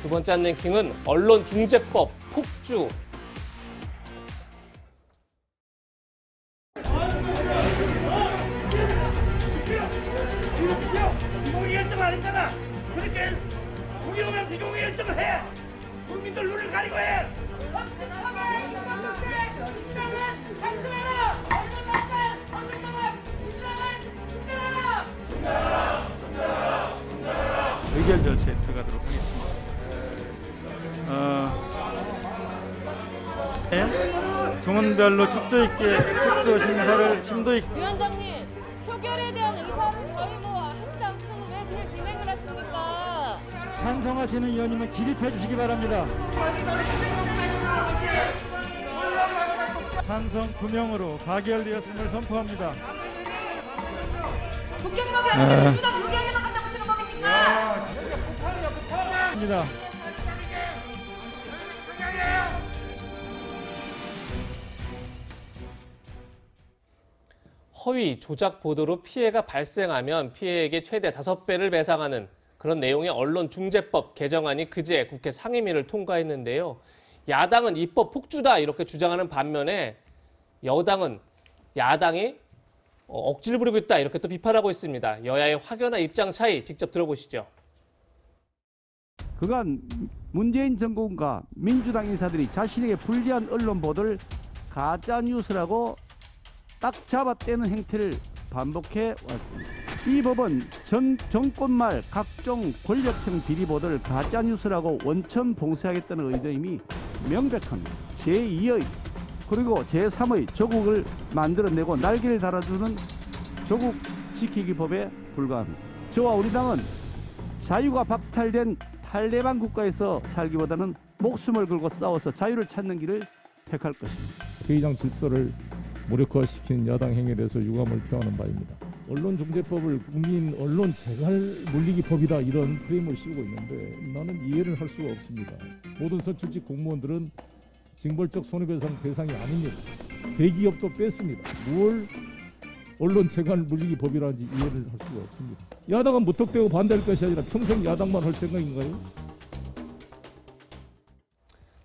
두 번째 한 랭킹은 언론중재법 폭주. 비공개 결정 안 했잖아. 그렇게 공개오면 비공개 결정을 해. 국민들 눈을 가리고 해. 엄청나게 임명국대 민주당은 박수해라. 언론단체 언론단은 민주당은 중단하라. 의결 절차에 들어가도록 하겠습니다. 종원별로 축도 있게 축도 심사를 심도 있게. 위원장님, 표결에 대한 의사는 저희 뭐 하지도 않고서는 왜 그냥 진행을 하십니까? 찬성하시는 의원님은 기립해 주시기 바랍니다. 찬성 9명으로 가결되었음을 선포합니다. 국회법이 아니라 민주당 의견에만 갖다 붙이는 법입니까? 입니다. 허위, 조작 보도로 피해가 발생하면 피해액의 최대 5배를 배상하는 그런 내용의 언론중재법 개정안이 그제 국회 상임위를 통과했는데요. 야당은 입법 폭주다 이렇게 주장하는 반면에 여당은 야당이 억지를 부리고 있다 이렇게 또 비판하고 있습니다. 여야의 확연한 입장 차이 직접 들어보시죠. 그간 문재인 정권과 민주당 인사들이 자신에게 불리한 언론 보도를 가짜 뉴스라고 딱 잡아떼는 행태를 반복해 왔습니다. 이 법은 전 정권 말 각종 권력형 비리 보도를 가짜 뉴스라고 원천 봉쇄하겠다는 의도임이 명백합니다. 제2의 그리고 제3의 조국을 만들어내고 날개를 달아주는 조국 지키기 법에 불과합니다. 저와 우리 당은 자유가 박탈된 탈레반 국가에서 살기보다는 목숨을 걸고 싸워서 자유를 찾는 길을 택할 것입니다. 회의장 질서를 무력화시킨 야당 행위에 대해서 유감을 표하는 바입니다. 언론중재법을 국민 언론 재갈 물리기 법이다 이런 프레임을 씌우고 있는데 나는 이해를 할 수가 없습니다. 모든 선출직 공무원들은 징벌적 손해배상 대상이 아닙니다. 대기업도 뺐습니다. 뭘 언론 재갈 물리기 법이라는지 이해를 할 수가 없습니다. 야당은 무턱대고 반대할 것이 아니라 평생 야당만 할 생각인가요?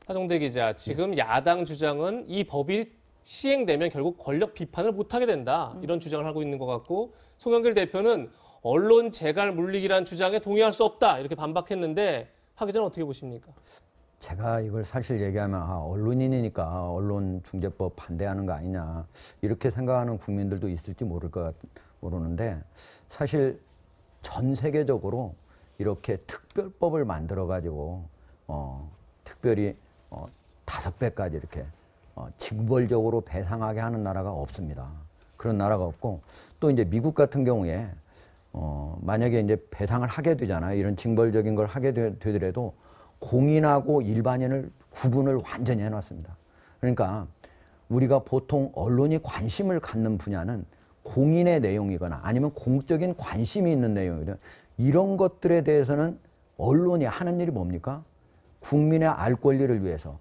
하정대 기자, 지금 야당 주장은 이 법이 시행되면 결국 권력 비판을 못하게 된다 이런 주장을 하고 있는 것 같고, 송영길 대표는 언론 재갈 물리기란 주장에 동의할 수 없다 이렇게 반박했는데 하 기자는 어떻게 보십니까? 제가 이걸 사실 얘기하면 언론인이니까 언론중재법 반대하는 거 아니냐 이렇게 생각하는 국민들도 있을지 모르는데, 사실 전 세계적으로 이렇게 특별법을 만들어 가지고 특별히 5배까지 이렇게 징벌적으로 배상하게 하는 나라가 없습니다. 그런 나라가 없고, 또 이제 미국 같은 경우에 만약에 이제 배상을 하게 되잖아요. 이런 징벌적인 걸 하게 되더라도 공인하고 일반인을 구분을 완전히 해놨습니다. 그러니까 우리가 보통 언론이 관심을 갖는 분야는 공인의 내용이거나 아니면 공적인 관심이 있는 내용이거나 이런 것들에 대해서는 언론이 하는 일이 뭡니까? 국민의 알 권리를 위해서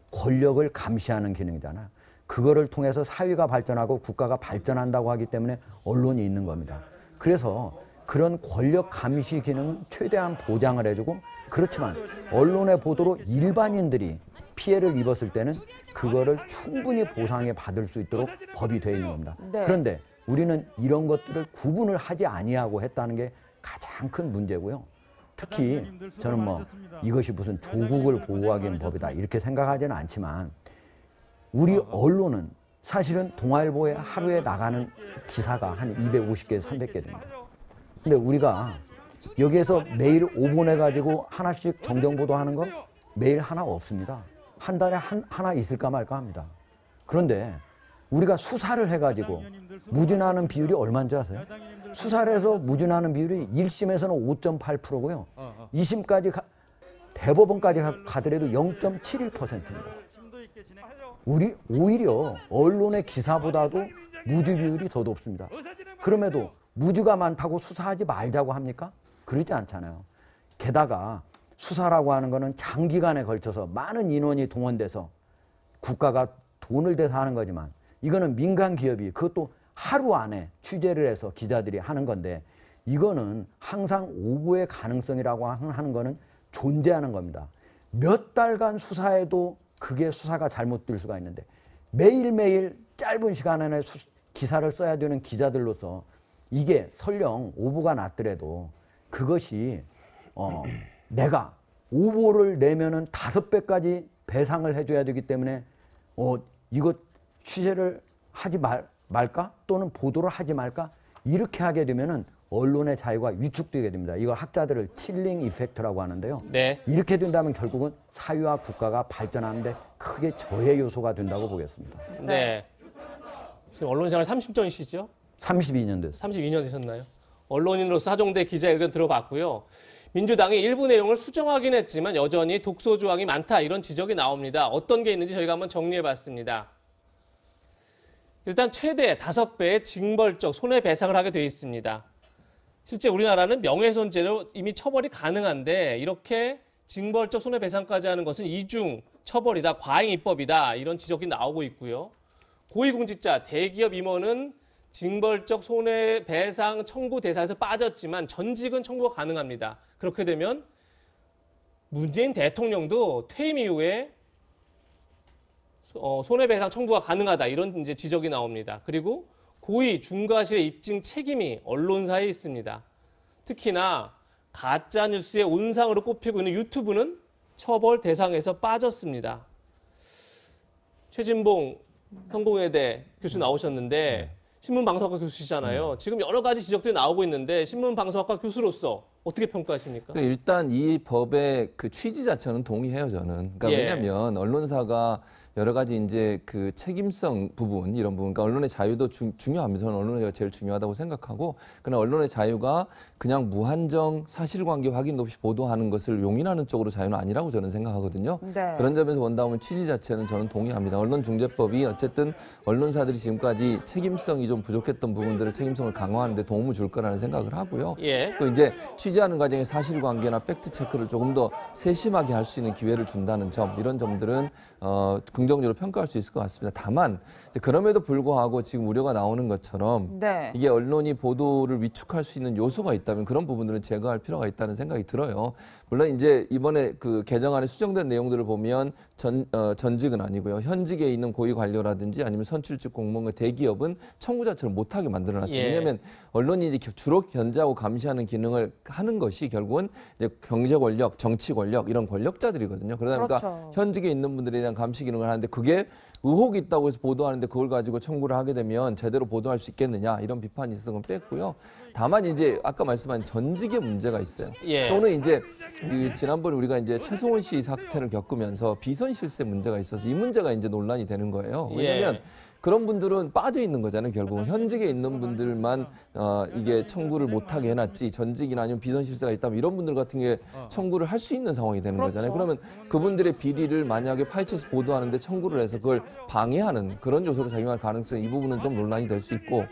권력을 감시하는 기능이잖아요. 그거를 통해서 사회가 발전하고 국가가 발전한다고 하기 때문에 언론이 있는 겁니다. 그래서 그런 권력 감시 기능은 최대한 보장을 해주고, 그렇지만 언론의 보도로 일반인들이 피해를 입었을 때는 그거를 충분히 보상해 받을 수 있도록 법이 되어 있는 겁니다. 네. 그런데 우리는 이런 것들을 구분을 하지 아니하고 했다는 게 가장 큰 문제고요. 특히 저는 이것이 무슨 조국을 보호하기 위한 법이다 이렇게 생각하지는 않지만, 우리 언론은 사실은 동아일보에 하루에 나가는 기사가 한 250개, 300개 됩니다. 근데 우리가 여기에서 매일 오본해가지고 하나씩 정정보도하는 거 매일 하나 없습니다. 한 달에 하나 있을까 말까 합니다. 그런데 우리가 수사를 해가지고 무죄나는 비율이 얼마인지 아세요? 수사를 해서 무죄나는 비율이 1심에서는 5.8%고요. 2심까지 대법원까지 가더라도 0.71%입니다. 우리 오히려 언론의 기사보다도 무죄 비율이 더 높습니다. 그럼에도 무죄가 많다고 수사하지 말자고 합니까? 그러지 않잖아요. 게다가 수사라고 하는 거는 장기간에 걸쳐서 많은 인원이 동원돼서 국가가 돈을 대서 하는 거지만, 이거는 민간 기업이 그것도 하루 안에 취재를 해서 기자들이 하는 건데, 이거는 항상 오보의 가능성이라고 하는 거는 존재하는 겁니다. 몇 달간 수사해도 그게 수사가 잘못될 수가 있는데 매일매일 짧은 시간 안에 기사를 써야 되는 기자들로서 이게 설령 오보가 났더라도 그것이 내가 오보를 내면은 5배까지 배상을 해줘야 되기 때문에 이거 취재를 하지 말까? 또는 보도를 하지 말까? 이렇게 하게 되면은 언론의 자유가 위축되게 됩니다. 이걸 학자들을 칠링 이펙트라고 하는데요. 네. 이렇게 된다면 결국은 사회와 국가가 발전하는데 크게 저해 요소가 된다고 보겠습니다. 네. 지금 언론 생활 30전이시죠? 32년 됐어요. 32년 되셨나요? 언론인으로서 하종대 기자 의견 들어봤고요. 민주당이 일부 내용을 수정하긴 했지만 여전히 독소 조항이 많다 이런 지적이 나옵니다. 어떤 게 있는지 저희가 한번 정리해봤습니다. 일단 최대 5배의 징벌적 손해배상을 하게 되어 있습니다. 실제 우리나라는 명예훼손죄로 이미 처벌이 가능한데 이렇게 징벌적 손해배상까지 하는 것은 이중 처벌이다, 과잉입법이다 이런 지적이 나오고 있고요. 고위공직자, 대기업 임원은 징벌적 손해배상 청구 대상에서 빠졌지만 전직은 청구가 가능합니다. 그렇게 되면 문재인 대통령도 퇴임 이후에 손해배상 청구가 가능하다 이런 이제 지적이 나옵니다. 그리고 고위 중과실의 입증 책임이 언론사에 있습니다. 특히나 가짜 뉴스의 온상으로 꼽히고 있는 유튜브는 처벌 대상에서 빠졌습니다. 최진봉 성공회대 교수 나오셨는데 신문방송학과 교수시잖아요. 지금 여러 가지 지적들이 나오고 있는데 신문방송학과 교수로서 어떻게 평가하십니까? 일단 이 법의 그 취지 자체는 동의해요, 저는. 그러니까 왜냐하면 언론사가 여러 가지 이제 그 책임성 부분 이런 부분, 그러니까 언론의 자유도 중요합니다. 저는 언론의 자유가 제일 중요하다고 생각하고, 그러나 언론의 자유가 그냥 무한정 사실관계 확인 없이 보도하는 것을 용인하는 쪽으로 자유는 아니라고 저는 생각하거든요. 네. 그런 점에서 본다면 취지 자체는 저는 동의합니다. 언론중재법이 어쨌든 언론사들이 지금까지 책임성이 좀 부족했던 부분들을 책임성을 강화하는 데 도움을 줄 거라는 생각을 하고요. 또 이제 취재하는 과정에 사실관계나 팩트 체크를 조금 더 세심하게 할 수 있는 기회를 준다는 점, 이런 점들은 긍정적으로 평가할 수 있을 것 같습니다. 다만 그럼에도 불구하고 지금 우려가 나오는 것처럼 이게 언론이 보도를 위축할 수 있는 요소가 있다면 그런 부분들은 제거할 필요가 있다는 생각이 들어요. 물론 이제 이번에 그 개정안에 수정된 내용들을 보면 전직은 아니고요. 현직에 있는 고위 관료라든지 아니면 선출직 공무원, 대기업은 청구 자체를 못하게 만들어놨습니다. 왜냐하면 언론이 이제 주로 견제하고 감시하는 기능을 하는 것이 결국은 이제 경제 권력, 정치 권력 이런 권력자들이거든요. 그러다 보니까 현직에 있는 분들에 대한 감시 기능을 하는데 그게 의혹이 있다고 해서 보도하는데 그걸 가지고 청구를 하게 되면 제대로 보도할 수 있겠느냐 이런 비판이 있어서 그건 뺐고요. 다만 이제 아까 말씀한 전직의 문제가 있어요. 또는 이제 지난번에 우리가 이제 최승원 씨 사태를 겪으면서 비선 실세 문제가 있어서 이 문제가 이제 논란이 되는 거예요. 왜냐하면 그런 분들은 빠져 있는 거잖아요. 결국은 현직에 있는 분들만 이게 청구를 못하게 해놨지 전직이나 아니면 비선 실세가 있다면 이런 분들 같은 게 청구를 할 수 있는 상황이 되는 거잖아요. 그러면 그분들의 비리를 만약에 파헤쳐서 보도하는데 청구를 해서 그걸 방해하는 그런 요소로 작용할 가능성이 이 부분은 좀 논란이 될 수 있고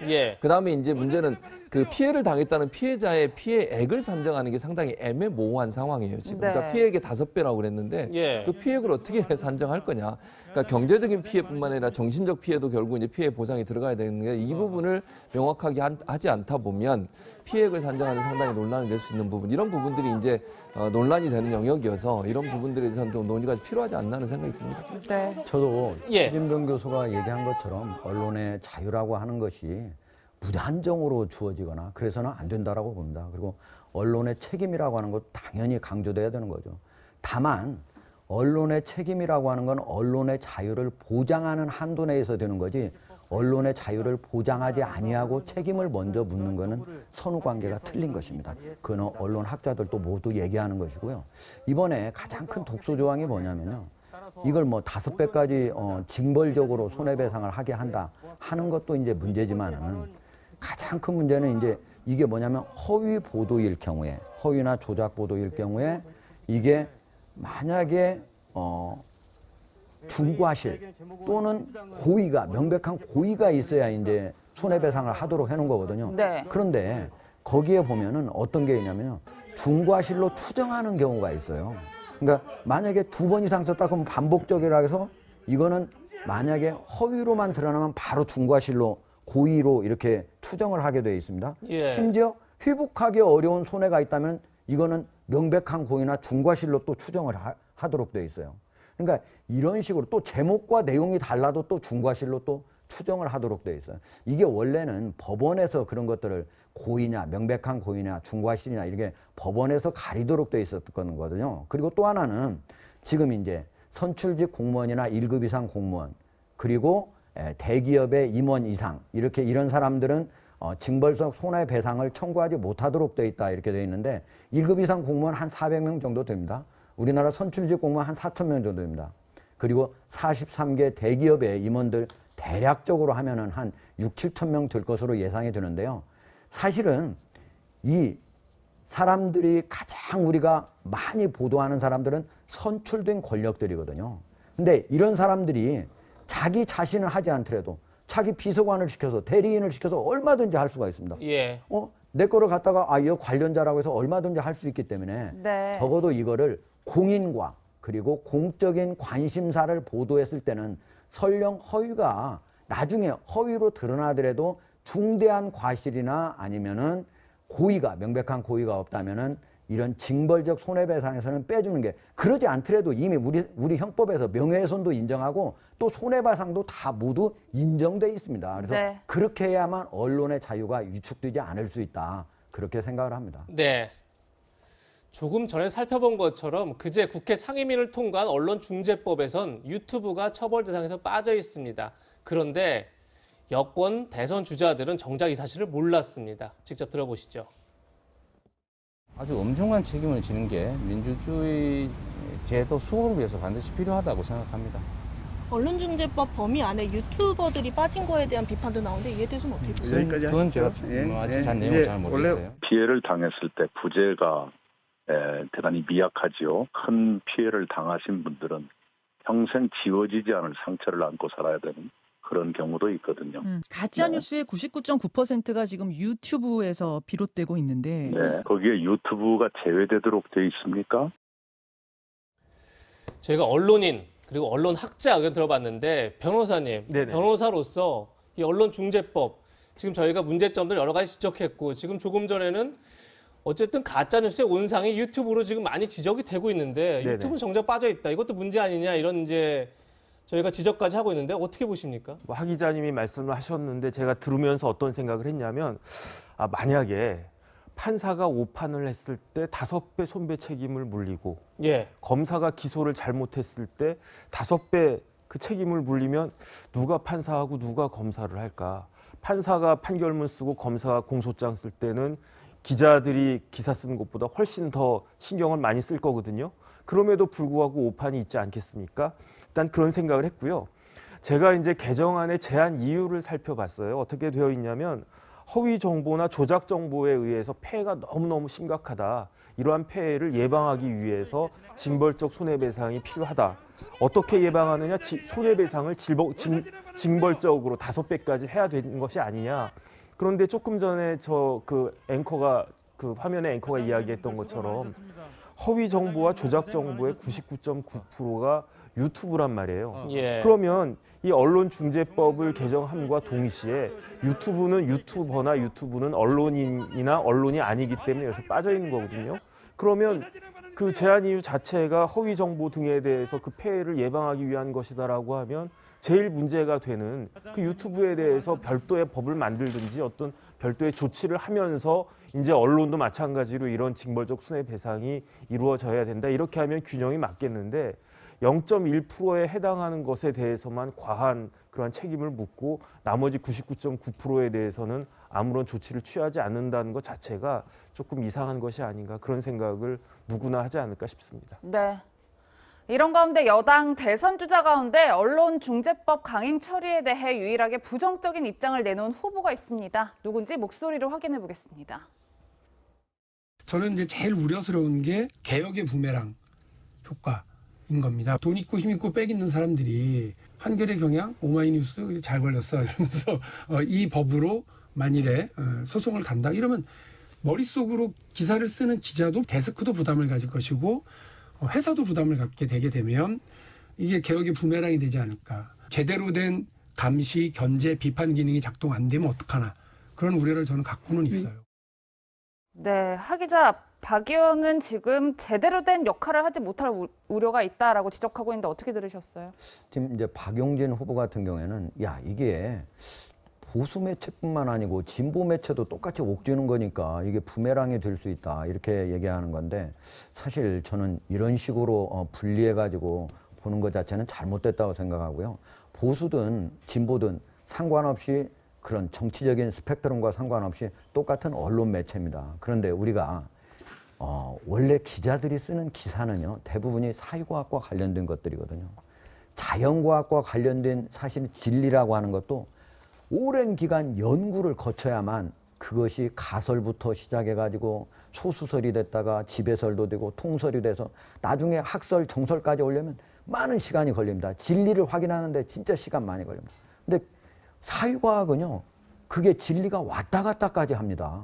그다음에 이제 문제는 그 피해를 당했다는 피해자의 피해액을 산정하는 게 상당히 애매모호한 상황이에요. 지금 그러니까 피해액의 5배라고 그랬는데 그 피해액을 어떻게 산정할 거냐. 그러니까 경제적인 피해뿐만 아니라 정신적 피해도 결국 이제 피해 보상이 들어가야 되는 게 이 부분을 명확하게 하지 않다 보면 피해액을 산정하는 상당히 논란이 될 수 있는 부분, 이런 부분들이 이제 논란이 되는 영역이어서 이런 부분들에 대해서는 좀 논의가 필요하지 않나는 생각이 듭니다. 저도 최진병 교수가 얘기한 것처럼 언론의 자유라고 하는 것이 무한정으로 주어지거나 그래서는 안 된다라고 봅니다. 그리고 언론의 책임이라고 하는 것 당연히 강조돼야 되는 거죠. 다만 언론의 책임이라고 하는 건 언론의 자유를 보장하는 한도 내에서 되는 거지 언론의 자유를 보장하지 아니하고 책임을 먼저 묻는 거는 선후관계가 틀린 것입니다. 그건 언론 학자들도 모두 얘기하는 것이고요. 이번에 가장 큰 독소 조항이 뭐냐면요. 이걸 뭐 5배까지 징벌적으로 손해배상을 하게 한다 하는 것도 이제 문제지만은 가장 큰 문제는 이제 이게 뭐냐면 허위 보도일 경우에, 허위나 조작 보도일 경우에 이게 만약에 중과실 또는 고의가, 명백한 고의가 있어야 이제 손해배상을 하도록 해놓은 거거든요. 그런데 거기에 보면은 어떤 게 있냐면요. 중과실로 추정하는 경우가 있어요. 그러니까 만약에 2번 이상 썼다 그러면 반복적이라 해서 이거는 만약에 허위로만 드러나면 바로 중과실로 고의로 이렇게 추정을 하게 되어 있습니다. 심지어 회복하기 어려운 손해가 있다면 이거는 명백한 고의나 중과실로 또 추정을 하도록 되어 있어요. 그러니까 이런 식으로 또 제목과 내용이 달라도 또 중과실로 또 추정을 하도록 되어 있어요. 이게 원래는 법원에서 그런 것들을 고의냐, 명백한 고의냐, 중과실이냐 이렇게 법원에서 가리도록 되어 있었던 거거든요. 그리고 또 하나는 지금 이제 선출직 공무원이나 1급 이상 공무원 그리고 대기업의 임원 이상 이렇게 이런 사람들은 징벌적 손해배상을 청구하지 못하도록 되어 있다 이렇게 되어 있는데 1급 이상 공무원 한 400명 정도 됩니다. 우리나라 선출직 공무원 한 4,000명 정도 됩니다. 그리고 43개 대기업의 임원들 대략적으로 하면은 한 6, 7천 명 될 것으로 예상이 되는데요. 사실은 이 사람들이 가장 우리가 많이 보도하는 사람들은 선출된 권력들이거든요. 근데 이런 사람들이 자기 자신을 하지 않더라도 자기 비서관을 시켜서 대리인을 시켜서 얼마든지 할 수가 있습니다. 예. 내 거를 갖다가 이거 관련자라고 해서 얼마든지 할 수 있기 때문에 네. 적어도 이거를 공인과 그리고 공적인 관심사를 보도했을 때는 설령 허위가 나중에 허위로 드러나더라도 중대한 과실이나 아니면은 고의가 명백한 고의가 없다면은 이런 징벌적 손해배상에서는 빼주는 게 그러지 않더라도 이미 우리 형법에서 명예훼손도 인정하고 또 손해배상도 다 모두 인정돼 있습니다. 그래서 네. 그렇게 해야만 언론의 자유가 위축되지 않을 수 있다. 그렇게 생각을 합니다. 네. 조금 전에 살펴본 것처럼 그제 국회 상임위를 통과한 언론중재법에선 유튜브가 처벌 대상에서 빠져 있습니다. 그런데 여권 대선 주자들은 정작 이 사실을 몰랐습니다. 직접 들어보시죠. 아주 엄중한 책임을 지는 게 민주주의 제도 수호를 위해서 반드시 필요하다고 생각합니다. 언론중재법 범위 안에 유튜버들이 빠진 거에 대한 비판도 나오는데 이에 대해서는 어떻게 보세요? 여기까지 그건 제가 아직 잘 내용을 잘 모르겠어요. 피해를 당했을 때 부재가 대단히 미약하지요. 큰 피해를 당하신 분들은 평생 지워지지 않을 상처를 안고 살아야 되는 그런 경우도 있거든요. 가짜뉴스의 99.9%가 지금 유튜브에서 비롯되고 있는데 네, 거기에 유튜브가 제외되도록 돼 있습니까? 저희가 언론인 그리고 언론학자 의견 들어봤는데 변호사님, 네네. 변호사로서 이 언론중재법 지금 저희가 문제점들 여러 가지 지적했고 지금 조금 전에는 어쨌든 가짜뉴스의 온상이 유튜브로 지금 많이 지적이 되고 있는데 네네. 유튜브는 정작 빠져 있다. 이것도 문제 아니냐 이런 이제 저희가 지적까지 하고 있는데 어떻게 보십니까? 하 기자님이 말씀을 하셨는데 제가 들으면서 어떤 생각을 했냐면 만약에 판사가 오판을 했을 때 5배 손배 책임을 물리고 예. 검사가 기소를 잘못했을 때 5배 그 책임을 물리면 누가 판사하고 누가 검사를 할까? 판사가 판결문 쓰고 검사가 공소장 쓸 때는 기자들이 기사 쓰는 것보다 훨씬 더 신경을 많이 쓸 거거든요. 그럼에도 불구하고 오판이 있지 않겠습니까? 일단 그런 생각을 했고요. 제가 이제 개정안의 제한 이유를 살펴봤어요. 어떻게 되어 있냐면 허위 정보나 조작 정보에 의해서 폐해가 너무너무 심각하다. 이러한 폐해를 예방하기 위해서 징벌적 손해배상이 필요하다. 어떻게 예방하느냐? 손해배상을 징벌적으로 5배까지 해야 되는 것이 아니냐. 그런데 조금 전에 앵커가 화면에 앵커가 이야기했던 것처럼 허위 정보와 조작 정보의 99.9%가 유튜브란 말이에요. 예. 그러면 이 언론중재법을 개정함과 동시에 유튜브는 유튜브는 언론인이나 언론이 아니기 때문에 여기서 빠져 있는 거거든요. 그러면 그 제한 이유 자체가 허위 정보 등에 대해서 그 폐해를 예방하기 위한 것이다라고 하면 제일 문제가 되는 그 유튜브에 대해서 별도의 법을 만들든지 어떤 별도의 조치를 하면서 이제 언론도 마찬가지로 이런 징벌적 손해배상이 이루어져야 된다. 이렇게 하면 균형이 맞겠는데 0.1%에 해당하는 것에 대해서만 과한 그러한 책임을 묻고 나머지 99.9%에 대해서는 아무런 조치를 취하지 않는다는 것 자체가 조금 이상한 것이 아닌가 그런 생각을 누구나 하지 않을까 싶습니다. 네. 이런 가운데 여당 대선 주자 가운데 언론중재법 강행 처리에 대해 유일하게 부정적인 입장을 내놓은 후보가 있습니다. 누군지 목소리를 확인해 보겠습니다. 저는 이제 제일 우려스러운 게 개혁의 부메랑 효과인 겁니다. 돈 있고 힘 있고 빽 있는 사람들이 한겨레 경향 오마이뉴스 잘 걸렸어 이러면서 이 법으로 만일에 소송을 간다 이러면 머릿속으로 기사를 쓰는 기자도 데스크도 부담을 가질 것이고 회사도 부담을 갖게 되게 되면 이게 개혁의 부메랑이 되지 않을까. 제대로 된 감시, 견제, 비판 기능이 작동 안 되면 어떡하나. 그런 우려를 저는 갖고는 있어요. 네, 하 기자, 박 의원은 지금 제대로 된 역할을 하지 못할 우려가 있다라고 지적하고 있는데 어떻게 들으셨어요? 지금 이제 박용진 후보 같은 경우에는 야 이게 보수 매체뿐만 아니고 진보 매체도 똑같이 옥죄는 거니까 이게 부메랑이 될 수 있다 이렇게 얘기하는 건데 사실 저는 이런 식으로 분리해가지고 보는 것 자체는 잘못됐다고 생각하고요. 보수든 진보든 상관없이 그런 정치적인 스펙트럼과 상관없이 똑같은 언론 매체입니다. 그런데 우리가 원래 기자들이 쓰는 기사는요 대부분이 사회과학과 관련된 것들이거든요. 자연과학과 관련된 사실 진리라고 하는 것도 오랜 기간 연구를 거쳐야만 그것이 가설부터 시작해가지고 소수설이 됐다가 지배설도 되고 통설이 돼서 나중에 학설, 정설까지 오려면 많은 시간이 걸립니다. 진리를 확인하는데 진짜 시간 많이 걸립니다. 근데 사회과학은요 그게 진리가 왔다 갔다까지 합니다.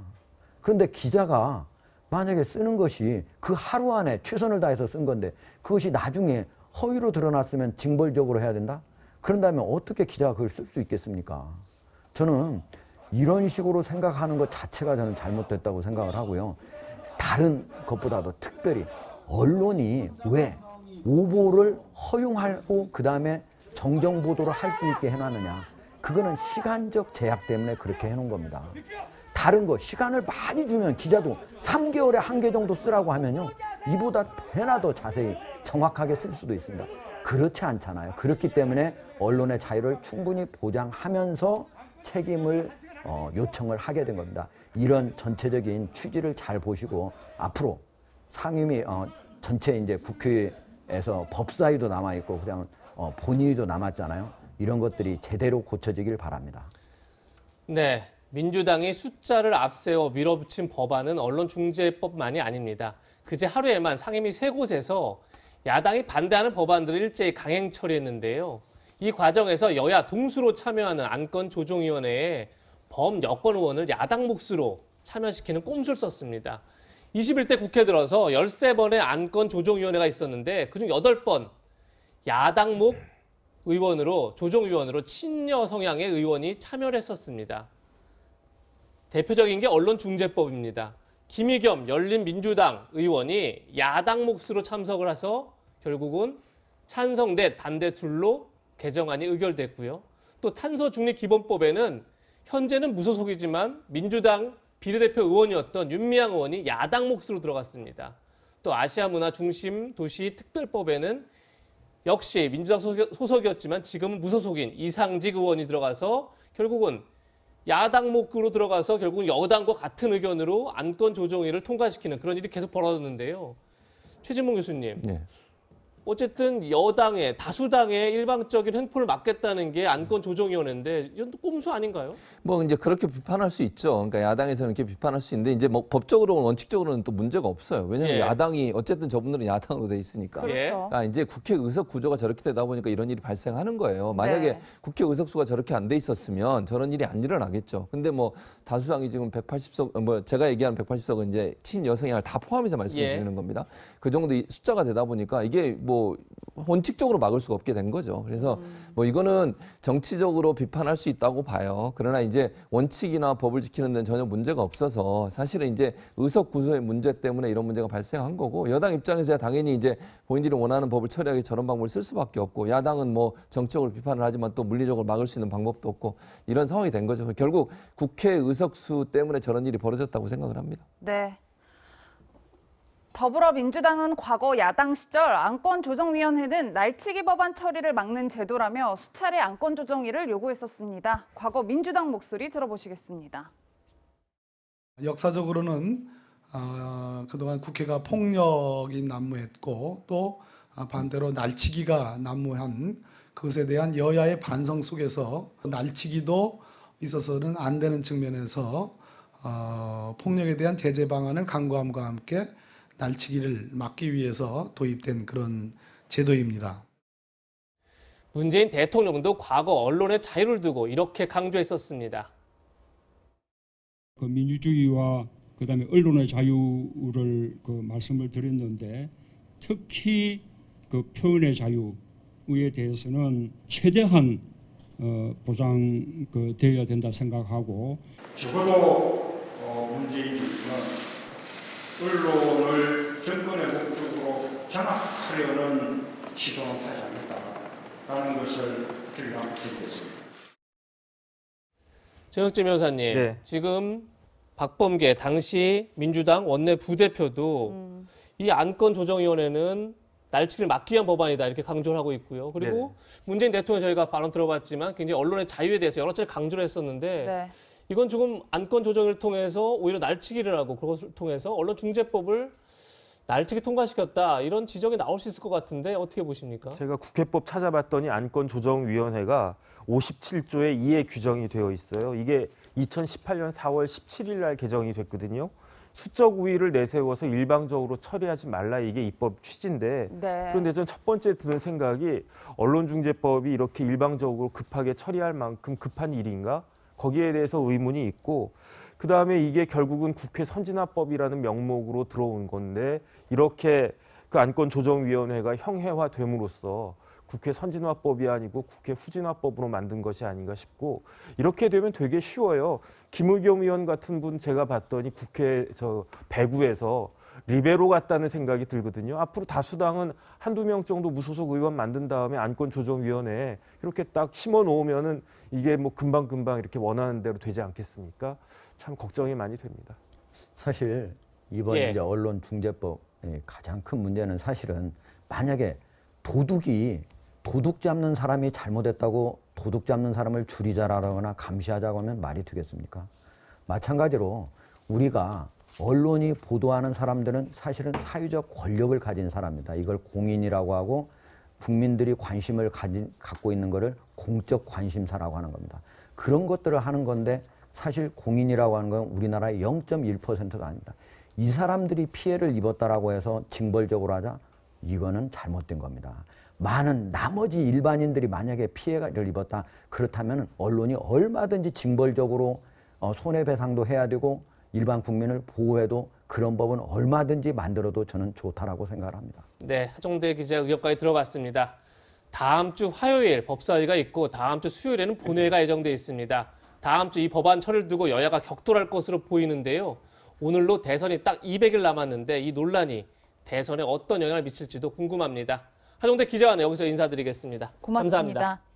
그런데 기자가 만약에 쓰는 것이 그 하루 안에 최선을 다해서 쓴 건데 그것이 나중에 허위로 드러났으면 징벌적으로 해야 된다? 그런다면 어떻게 기자가 그걸 쓸 수 있겠습니까? 저는 이런 식으로 생각하는 것 자체가 저는 잘못됐다고 생각을 하고요. 다른 것보다도 특별히 언론이 왜 오보를 허용하고 그다음에 정정보도를 할 수 있게 해놨느냐. 그거는 시간적 제약 때문에 그렇게 해놓은 겁니다. 다른 거 시간을 많이 주면 기자도 3개월에 1개 정도 쓰라고 하면요. 이보다 배나 더 자세히 정확하게 쓸 수도 있습니다. 그렇지 않잖아요. 그렇기 때문에 언론의 자유를 충분히 보장하면서 책임을 요청을 하게 된 겁니다. 이런 전체적인 취지를 잘 보시고 앞으로 상임위 전체 이제 국회에서 법사위도 남아 있고 그냥 본의위도 남았잖아요. 이런 것들이 제대로 고쳐지길 바랍니다. 네, 민주당이 숫자를 앞세워 밀어붙인 법안은 언론중재법만이 아닙니다. 그제 하루에만 상임위 3곳에서 야당이 반대하는 법안들을 일제히 강행 처리했는데요. 이 과정에서 여야 동수로 참여하는 안건조정위원회에 범여권 의원을 야당 몫으로 참여시키는 꼼수를 썼습니다. 21대 국회 들어서 13번의 안건조정위원회가 있었는데 그중 8번 야당 몫 의원으로 조정위원으로 친여 성향의 의원이 참여를 했었습니다. 대표적인 게 언론중재법입니다. 김의겸 열린민주당 의원이 야당 몫으로 참석을 해서 결국은 찬성 대 반대 둘로 개정안이 의결됐고요. 또 탄소중립기본법에는 현재는 무소속이지만 민주당 비례대표 의원이었던 윤미향 의원이 야당 몫으로 들어갔습니다. 또 아시아문화중심도시특별법에는 역시 민주당 소속이었지만 지금은 무소속인 이상직 의원이 들어가서 결국은 야당 몫으로 들어가서 결국은 여당과 같은 의견으로 안건조정위를 통과시키는 그런 일이 계속 벌어졌는데요. 최진봉 교수님. 네. 어쨌든 여당의 다수당의 일방적인 횡포를 막겠다는 게 안건조정위원회인데 이건 또 꼼수 아닌가요? 뭐 이제 그렇게 비판할 수 있죠. 그러니까 야당에서는 이렇게 비판할 수 있는데 이제 뭐 법적으로 원칙적으로는 또 문제가 없어요. 왜냐하면 야당이 어쨌든 저분들은 야당으로 돼 있으니까. 그러니까 이제 국회 의석 구조가 저렇게 되다 보니까 이런 일이 발생하는 거예요. 만약에 국회 의석수가 저렇게 안 돼 있었으면 저런 일이 안 일어나겠죠. 근데 뭐 다수당이 지금 180석 뭐 제가 얘기하는 180석은 이제 친여성향을 다 포함해서 말씀드리는 겁니다. 그 정도 숫자가 되다 보니까 이게 뭐 원칙적으로 막을 수가 없게 된 거죠. 그래서 뭐 이거는 정치적으로 비판할 수 있다고 봐요. 그러나 이제 원칙이나 법을 지키는 데는 전혀 문제가 없어서 사실은 이제 의석 구조의 문제 때문에 이런 문제가 발생한 거고 여당 입장에서야 당연히 이제 본인들이 원하는 법을 처리하기 저런 방법을 쓸 수밖에 없고 야당은 뭐 정치적으로 비판을 하지만 또 물리적으로 막을 수 있는 방법도 없고 이런 상황이 된 거죠. 결국 국회 의석수 때문에 저런 일이 벌어졌다고 생각을 합니다. 네. 더불어민주당은 과거 야당 시절 안건조정위원회는 날치기 법안 처리를 막는 제도라며 수차례 안건조정위를 요구했었습니다. 과거 민주당 목소리 들어보시겠습니다. 역사적으로는 그동안 국회가 폭력이 난무했고 또 반대로 날치기가 난무한 그것에 대한 여야의 반성 속에서 날치기도 있어서는 안 되는 측면에서 폭력에 대한 제재 방안을 강구함과 함께 날치기를 막기 위해서 도입된 그런 제도입니다. 문재인 대통령도 과거 언론의 자유를 두고 이렇게 강조했었습니다. 그 민주주의와 그다음에 언론의 자유를 말씀을 드렸는데 특히 그 표현의 자유에 대해서는 최대한 보장 되어야 된다 생각하고 적어도 문재인 정부는 언론을 정권의 목적으로 장악하려는 시도는 하지 않겠다라는 것을 드리겠습니다. 정혁진 변호사님, 네. 지금 박범계 당시 민주당 원내 부대표도 이 안건조정위원회는 날치기를 막기 위한 법안이다 이렇게 강조를 하고 있고요. 그리고 네네. 문재인 대통령 저희가 발언 들어봤지만 굉장히 언론의 자유에 대해서 여러 차례 강조를 했었는데 네. 이건 조금 안건조정을 통해서 오히려 날치기를 하고 그것을 통해서 언론중재법을 날치기 통과시켰다 이런 지적이 나올 수 있을 것 같은데 어떻게 보십니까? 제가 국회법 찾아봤더니 안건조정위원회가 57조의 2에 규정이 되어 있어요. 이게 2018년 4월 17일 날 개정이 됐거든요. 수적 우위를 내세워서 일방적으로 처리하지 말라 이게 입법 취지인데 네. 그런데 전 첫 번째 드는 생각이 언론중재법이 이렇게 일방적으로 급하게 처리할 만큼 급한 일인가? 거기에 대해서 의문이 있고 그다음에 이게 결국은 국회 선진화법이라는 명목으로 들어온 건데 이렇게 그 안건조정위원회가 형해화됨으로써 국회 선진화법이 아니고 국회 후진화법으로 만든 것이 아닌가 싶고 이렇게 되면 되게 쉬워요. 김의겸 의원 같은 분 제가 봤더니 국회 배구에서 리베로 같다는 생각이 들거든요. 앞으로 다수당은 한두 명 정도 무소속 의원 만든 다음에 안건조정위원회에 이렇게 딱 심어 놓으면은 이게 뭐 금방금방 이렇게 원하는 대로 되지 않겠습니까? 참 걱정이 많이 됩니다. 사실 이번 이제 언론중재법의 가장 큰 문제는 사실은 만약에 도둑 잡는 사람이 잘못했다고 도둑 잡는 사람을 줄이자라거나 감시하자고 하면 말이 되겠습니까? 마찬가지로 우리가 언론이 보도하는 사람들은 사실은 사회적 권력을 가진 사람입니다. 이걸 공인이라고 하고 국민들이 관심을 갖고 있는 것을 공적 관심사라고 하는 겁니다. 그런 것들을 하는 건데 사실 공인이라고 하는 건 우리나라의 0.1%도 아닙니다. 이 사람들이 피해를 입었다라고 해서 징벌적으로 하자? 이거는 잘못된 겁니다. 많은 나머지 일반인들이 만약에 피해를 입었다 그렇다면 언론이 얼마든지 징벌적으로 손해배상도 해야 되고 일반 국민을 보호해도 그런 법은 얼마든지 만들어도 저는 좋다라고 생각을 합니다. 네, 하정대 기자 의견까지 들어봤습니다. 다음 주 화요일 법사위가 있고 다음 주 수요일에는 본회의가 예정돼 있습니다. 다음 주 이 법안 처리를 두고 여야가 격돌할 것으로 보이는데요. 오늘로 대선이 딱 200일 남았는데 이 논란이 대선에 어떤 영향을 미칠지도 궁금합니다. 하정대 기자와 여기서 인사드리겠습니다. 고맙습니다. 감사합니다.